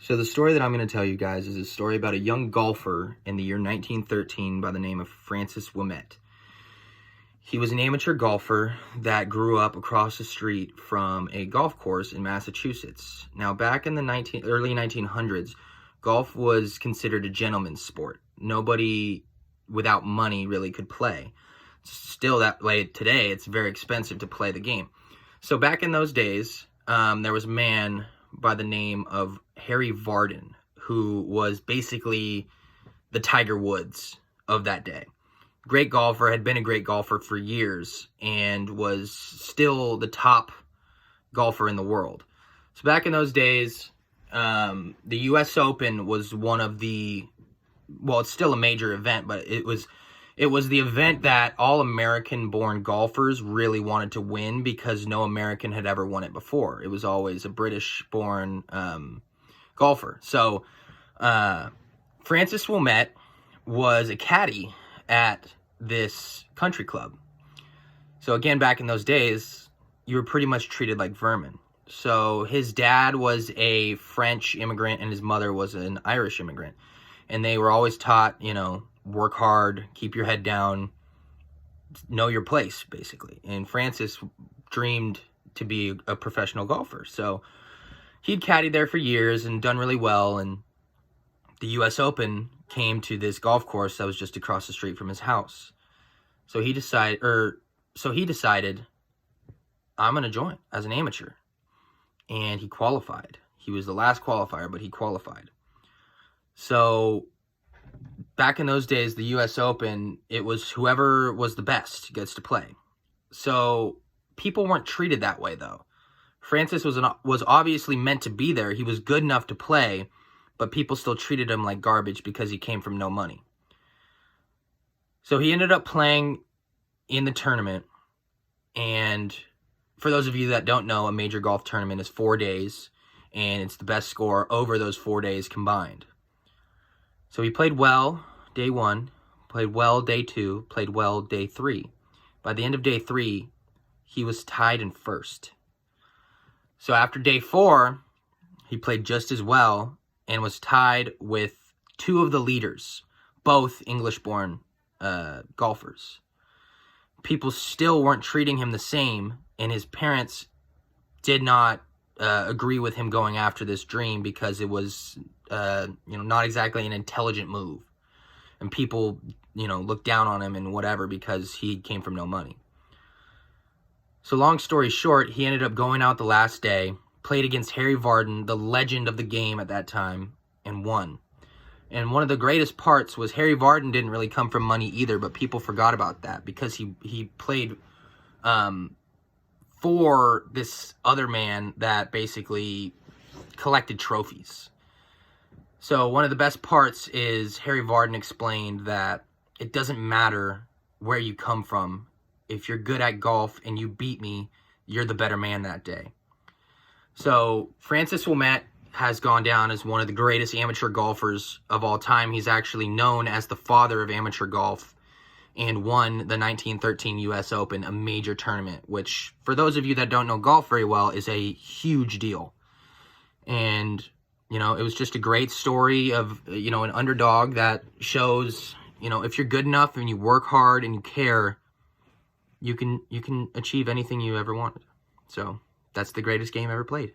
So the story that I'm going to tell you guys is a story about a young golfer in the year 1913 by the name of Francis Ouimet. He was an amateur golfer that grew up across the street from a golf course in Massachusetts. Now, back in the early 1900s, golf was considered a gentleman's sport. Nobody without money really could play. Still that way today, it's very expensive to play the game. So back in those days, there was a man by the name of Harry Vardon, who was basically the Tiger Woods of that day. Great golfer, had been a great golfer for years, and was still the top golfer in the world. So back in those days, the U.S. Open was one of the, well, it's still a major event, but it was the event that all American-born golfers really wanted to win because no American had ever won it before. It was always a British-born golfer. So Francis Ouimet was a caddy at this country club. So again, back in those days, you were pretty much treated like vermin. So his dad was a French immigrant and his mother was an Irish immigrant. And they were always taught, work hard, keep your head down, know your place, basically. And Francis dreamed to be a professional golfer. So he'd caddied there for years and done really well. And the U.S. Open came to this golf course that was just across the street from his house. So he decided, I'm going to join as an amateur. And he qualified. He was the last qualifier, but he qualified. So back in those days, the U.S. Open, it was whoever was the best gets to play. So people weren't treated that way, though. Francis was obviously meant to be there. He was good enough to play, but people still treated him like garbage because he came from no money. So he ended up playing in the tournament. And for those of you that don't know, a major golf tournament is 4 days, and it's the best score over those 4 days combined. So he played well day 1, played well day 2, played well day 3. By the end of day 3, he was tied in first. So after day 4, he played just as well and was tied with 2 of the leaders, both English-born golfers. People still weren't treating him the same, and his parents did not agree with him going after this dream because it was not exactly an intelligent move. And people, looked down on him and whatever because he came from no money. So long story short, he ended up going out the last day, played against Harry Vardon, the legend of the game at that time, and won. And one of the greatest parts was Harry Vardon didn't really come from money either, but people forgot about that because he played for this other man that basically collected trophies. So one of the best parts is Harry Vardon explained that it doesn't matter where you come from. If you're good at golf and you beat me, you're the better man that day. So Francis Ouimet has gone down as one of the greatest amateur golfers of all time. He's actually known as the father of amateur golf and won the 1913 U.S. Open, a major tournament, which for those of you that don't know golf very well is a huge deal. And it was just a great story of, an underdog that shows, if you're good enough and you work hard and you care, you can achieve anything you ever wanted. So that's the greatest game ever played.